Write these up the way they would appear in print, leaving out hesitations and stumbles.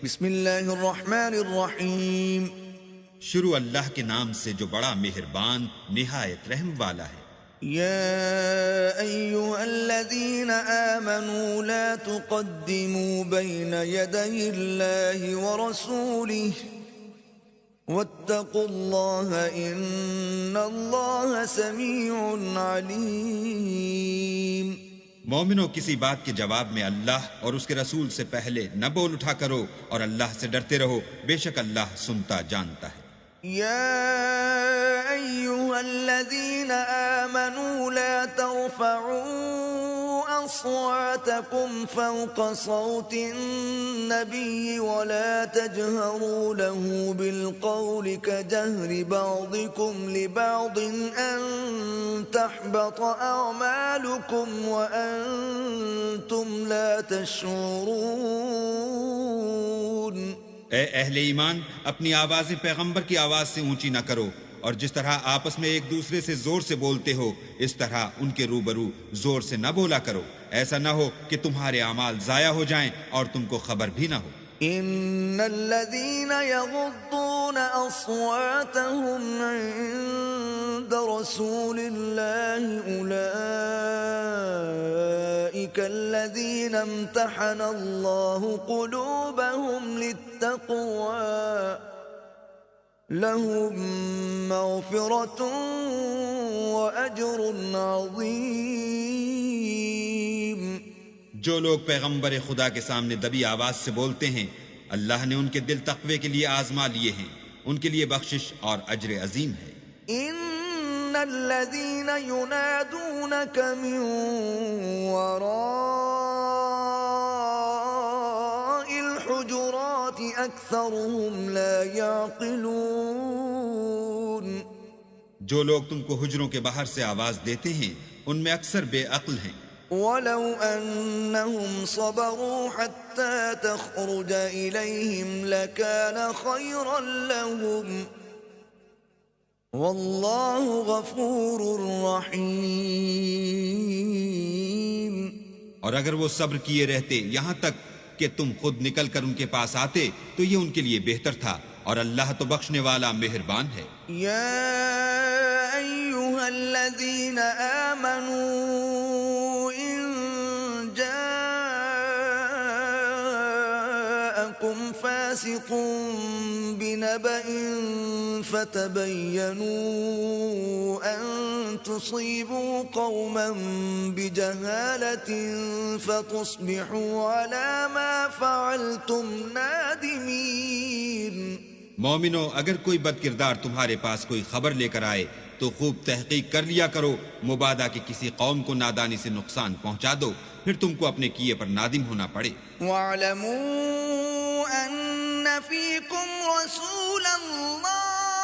بسم اللہ الرحمن الرحیم. شروع اللہ کے نام سے جو بڑا مہربان نہایت رحم والا ہے. یا ایہا الذین آمنوا لا تقدموا بین یدی اللہ ورسولہ واتقوا اللہ ان اللہ سمیع علیم. مومنو، کسی بات کے جواب میں اللہ اور اس کے رسول سے پہلے نہ بول اٹھا کرو اور اللہ سے ڈرتے رہو، بے شک اللہ سنتا جانتا ہے. يا أيها الذين آمنوا لا ترفعوا أصواتكم فوق صوت النبي ولا تجهروا له بالقول كجهر بعضكم لبعض أن تحبط أعمالكم وأنتم لا تشعرون. اے اہل ایمان، اپنی آوازیں پیغمبر کی آواز سے اونچی نہ کرو، اور جس طرح آپس میں ایک دوسرے سے زور سے بولتے ہو اس طرح ان کے روبرو زور سے نہ بولا کرو، ایسا نہ ہو کہ تمہارے اعمال ضائع ہو جائیں اور تم کو خبر بھی نہ ہو. ان الذين يغضون اصواتهم عند رسول الله اولئك الذين امتحن الله قلوبهم للتقوى لهم مغفرة واجر عظيم. جو لوگ پیغمبر خدا کے سامنے دبی آواز سے بولتے ہیں، اللہ نے ان کے دل تقوی کے لیے آزما لیے ہیں، ان کے لیے بخشش اور اجر عظیم ہے. ان الذين ينادونك من وراء الحجرات اكثرهم لا يعقلون. جو لوگ تم کو حجروں کے باہر سے آواز دیتے ہیں ان میں اکثر بے عقل ہیں. ولو أنهم صبروا حتى تخرج إليهم لكان خيرا لهم والله غفور رحيم. اور اگر وہ صبر کیے رہتے یہاں تک کہ تم خود نکل کر ان کے پاس آتے تو یہ ان کے لیے بہتر تھا، اور اللہ تو بخشنے والا مہربان ہے. يا أيها الذين آمنوا فاسق بنبأ فتبينوا أن تصيبوا قوما بجهالة فتصبحوا على ما فعلتم نادمين. مومنو، اگر کوئی بد کردار تمہارے پاس کوئی خبر لے کر آئے تو خوب تحقیق کر لیا کرو، مبادا کہ کسی قوم کو نادانی سے نقصان پہنچا دو، پھر تم کو اپنے کیے پر نادم ہونا پڑے. وَاعْلَمُوا أَنَّ فِيكُمْ رَسُولَ اللَّهِ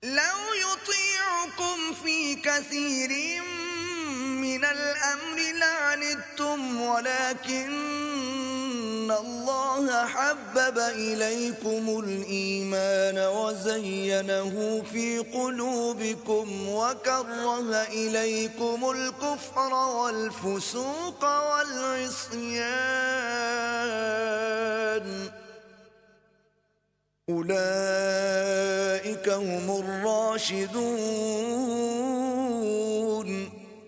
لَوْ يُطِيعُكُمْ فِي كَثِيرٍ مِّنَ الْأَمْرِ لَعَنِتُّمْ وَلَكِنَّ اللَّهَ حَبَّبَ إِلَيْكُمُ الْإِيمَانَ وَزَيَّنَهُ فِي قُلُوبِكُمْ وَكَرَّهَ إِلَيْكُمُ الْكُفْرَ وَالْفُسُوقَ وَالْعِصْيَانَ أُولَئِكَ هُمُ الرَّاشِدُونَ.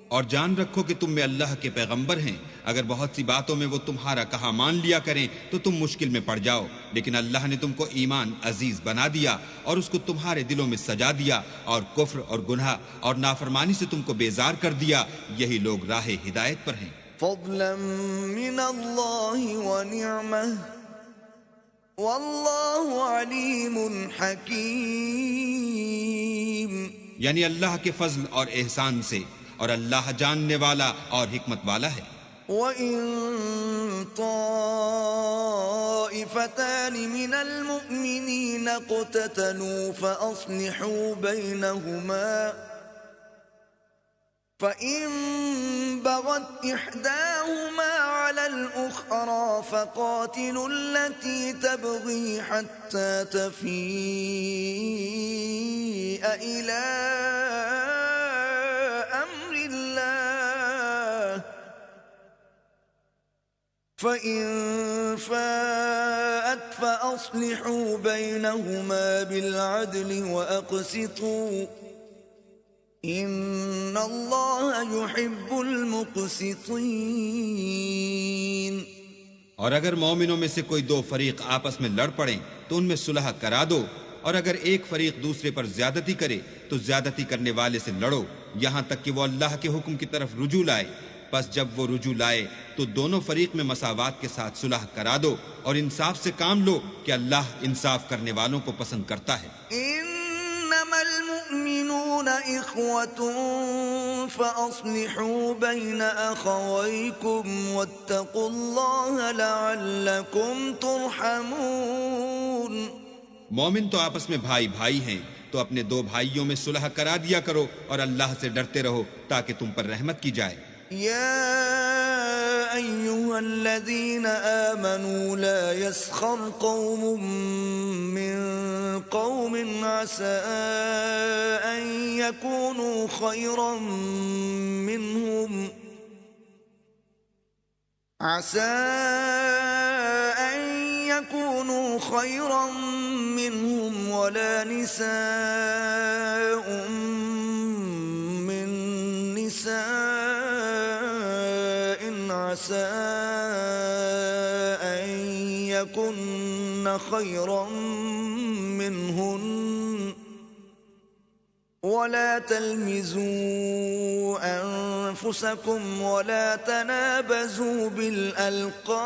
اور جان رکھو کہ تم میں اللہ کے پیغمبر ہیں، اگر بہت سی باتوں میں وہ تمہارا کہا مان لیا کریں تو تم مشکل میں پڑ جاؤ، لیکن اللہ نے تم کو ایمان عزیز بنا دیا اور اس کو تمہارے دلوں میں سجا دیا، اور کفر اور گناہ اور نافرمانی سے تم کو بیزار کر دیا. یہی لوگ راہ ہدایت پر ہیں. فضلا من اللہ ونعمہ واللہ علیم حکیم. یعنی اللہ کے فضل اور احسان سے، اور اللہ جاننے والا اور حکمت والا ہے. وَإِن طَائِفَتَانِ مِنَ الْمُؤْمِنِينَ اقْتَتَلُوا فَأَصْلِحُوا بَيْنَهُمَا فَإِن بَغَتْ إِحْدَاهُمَا عَلَى الْأُخْرَى فَقَاتِلُوا الَّتِي تَبْغِي حَتَّى تَفِيءَ إِلَى أَمْرِ اللَّهِ فإن فاءت فأصلحوا بينهما بالعدل وأقسطوا إن الله يحب المقسطين۔ اور اگر مومنوں میں سے کوئی دو فریق آپس میں لڑ پڑیں تو ان میں صلح کرا دو، اور اگر ایک فریق دوسرے پر زیادتی کرے تو زیادتی کرنے والے سے لڑو یہاں تک کہ وہ اللہ کے حکم کی طرف رجوع لائے۔ پس جب وہ رجوع لائے تو دونوں فریق میں مساوات کے ساتھ صلح کرا دو، اور انصاف سے کام لو کہ اللہ انصاف کرنے والوں کو پسند کرتا ہے۔ انما المؤمنون اخوة فاصلحوا بين اخويكم واتقوا الله لعلكم ترحمون۔ مومن تو آپس میں بھائی بھائی ہیں، تو اپنے دو بھائیوں میں صلح کرا دیا کرو اور اللہ سے ڈرتے رہو تاکہ تم پر رحمت کی جائے۔ يا أيها الذين آمنوا لا يسخر قوم من قوم عسى أن يكونوا خيرا منهم ولا نساء من نساء عسى أن يكن خيرا منهن ولا تلمزوا أنفسكم ولا تنابزوا بالألقاب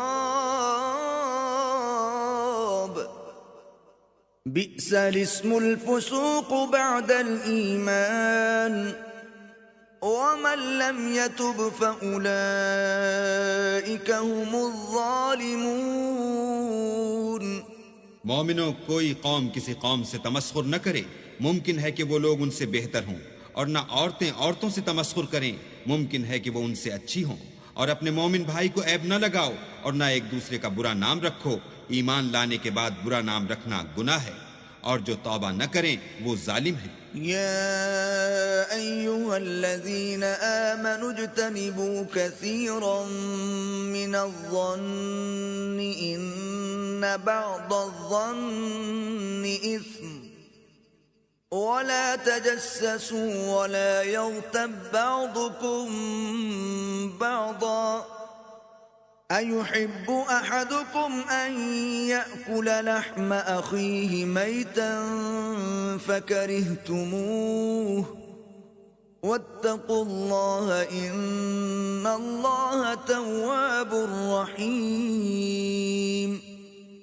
بئس الاسم الفسوق بعد الإيمان ومن لم يتب فأولئك هم الظالمون۔ مومنوں، کوئی قوم کسی قوم سے تمسخر نہ کرے، ممکن ہے کہ وہ لوگ ان سے بہتر ہوں، اور نہ عورتیں عورتوں سے تمسخر کریں، ممکن ہے کہ وہ ان سے اچھی ہوں، اور اپنے مومن بھائی کو عیب نہ لگاؤ اور نہ ایک دوسرے کا برا نام رکھو۔ ایمان لانے کے بعد برا نام رکھنا گناہ ہے، اور جو توبہ نہ کریں وہ ظالم ہیں۔ يا أيها الذين آمنوا اجتنبوا كثيرا من الظن إن بعض الظن إثم ولا تجسسوا ولا يغتب بعضكم بعضا أيحب أحدكم أن يأكل لحم أخيه ميتا فكرهتموه واتقوا الله إن الله تواب رحيم۔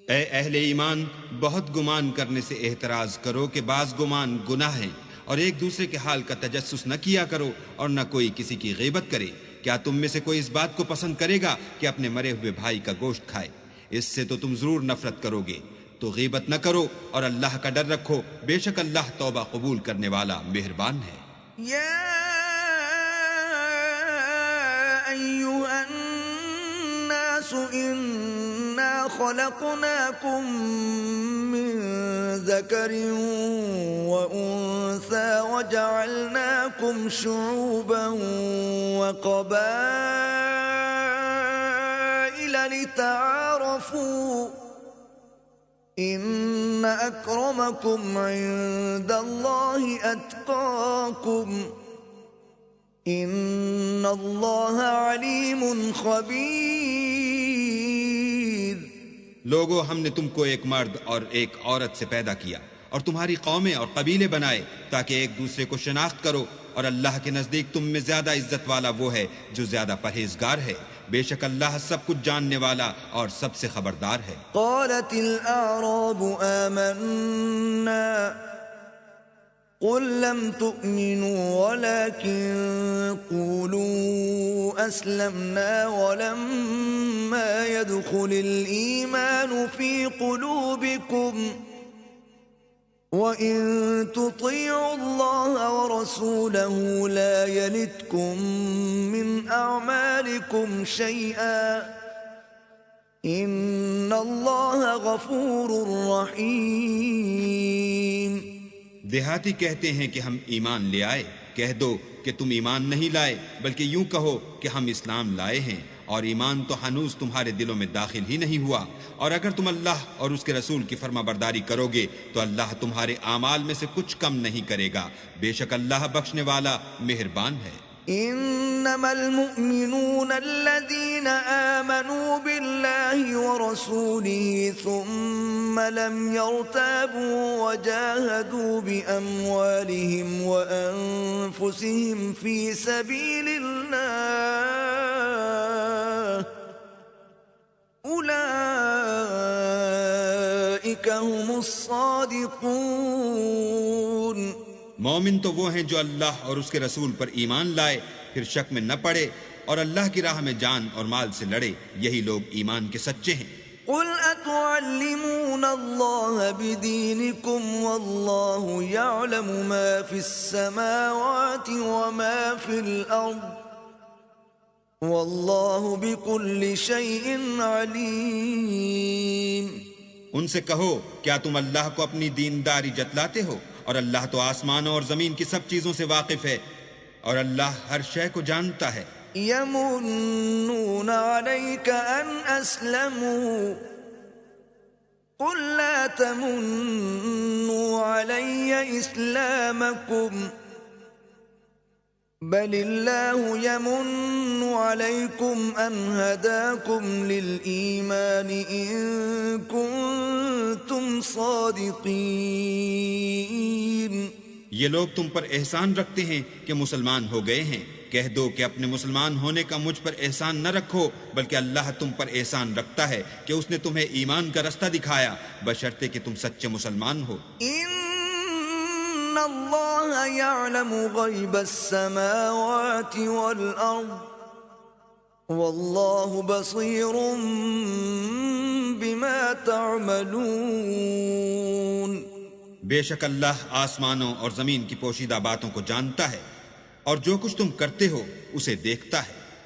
اے اہل ایمان، بہت گمان کرنے سے احتراز کرو کہ بعض گمان گناہ ہیں، اور ایک دوسرے کے حال کا تجسس نہ کیا کرو اور نہ کوئی کسی کی غیبت کرے۔ کیا تم میں سے کوئی اس بات کو پسند کرے گا کہ اپنے مرے ہوئے بھائی کا گوشت کھائے؟ اس سے تو تم ضرور نفرت کرو گے۔ تو غیبت نہ کرو اور اللہ کا ڈر رکھو، بے شک اللہ توبہ قبول کرنے والا مہربان ہے۔ يا أيها الناس إنا خلقناكم من ذكر وأنثى وجعلناكم شعوبا وقبائل لتعارفوا إن أكرمكم عند الله أتقاكم إن الله عليم خبير۔ لوگو، ہم نے تم کو ایک مرد اور ایک عورت سے پیدا کیا اور تمہاری قومیں اور قبیلے بنائے تاکہ ایک دوسرے کو شناخت کرو، اور اللہ کے نزدیک تم میں زیادہ عزت والا وہ ہے جو زیادہ پرہیزگار ہے۔ بے شک اللہ سب کچھ جاننے والا اور سب سے خبردار ہے۔ قالت الأعراب آمنا قل لم تؤمنوا ولكن قولوا أسلمنا ولما يدخل الإيمان في قلوبكم وَإِن تُطِيعُوا اللَّهَ وَرَسُولَهُ لَا يَلِتْكُم مِّنْ أَعْمَالِكُمْ شَيْئًا إِنَّ اللَّهَ غَفُورٌ رَّحِيمٌ۔ دیہاتی کہتے ہیں کہ ہم ایمان لے آئے۔ کہہ دو کہ تم ایمان نہیں لائے، بلکہ یوں کہو کہ ہم اسلام لائے ہیں، اور ایمان تو ہنوز تمہارے دلوں میں داخل ہی نہیں ہوا، اور اگر تم اللہ اور اس کے رسول کی فرما برداری کرو گے تو اللہ تمہارے اعمال میں سے کچھ کم نہیں کرے گا، بے شک اللہ بخشنے والا مہربان ہے۔ إنما المؤمنون الذين آمنوا بالله ورسوله ثم لم يرتابوا وجاهدوا بأموالهم وأنفسهم في سبيل الله أولئك هم الصادقون۔ مومن تو وہ ہیں جو اللہ اور اس کے رسول پر ایمان لائے، پھر شک میں نہ پڑے اور اللہ کی راہ میں جان اور مال سے لڑے، یہی لوگ ایمان کے سچے ہیں۔ قل اتعلمون اللہ بدینکم واللہ یعلم ما فی السماوات وما فی الارض واللہ بکل شیء علیم۔ ان سے کہو کیا تم اللہ کو اپنی دینداری جتلاتے ہو، اور اللہ تو آسمانوں اور زمین کی سب چیزوں سے واقف ہے، اور اللہ ہر شے کو جانتا ہے۔ یمنون علیک ان اسلموا قل لا تمنوا علی اسلامکم بل اللہ یمن علیکم ان ہداکم للایمان ان کنتم صادقین۔ یہ لوگ تم پر احسان رکھتے ہیں کہ مسلمان ہو گئے ہیں، کہہ دو کہ اپنے مسلمان ہونے کا مجھ پر احسان نہ رکھو، بلکہ اللہ تم پر احسان رکھتا ہے کہ اس نے تمہیں ایمان کا رستہ دکھایا، بشرطے کہ تم سچے مسلمان ہو۔ ان اللہ یعلم غیب السماوات والارض واللہ بصیر بما تعملون۔ بے شک اللہ آسمانوں اور زمین کی پوشیدہ باتوں کو جانتا ہے، اور جو کچھ تم کرتے ہو اسے دیکھتا ہے۔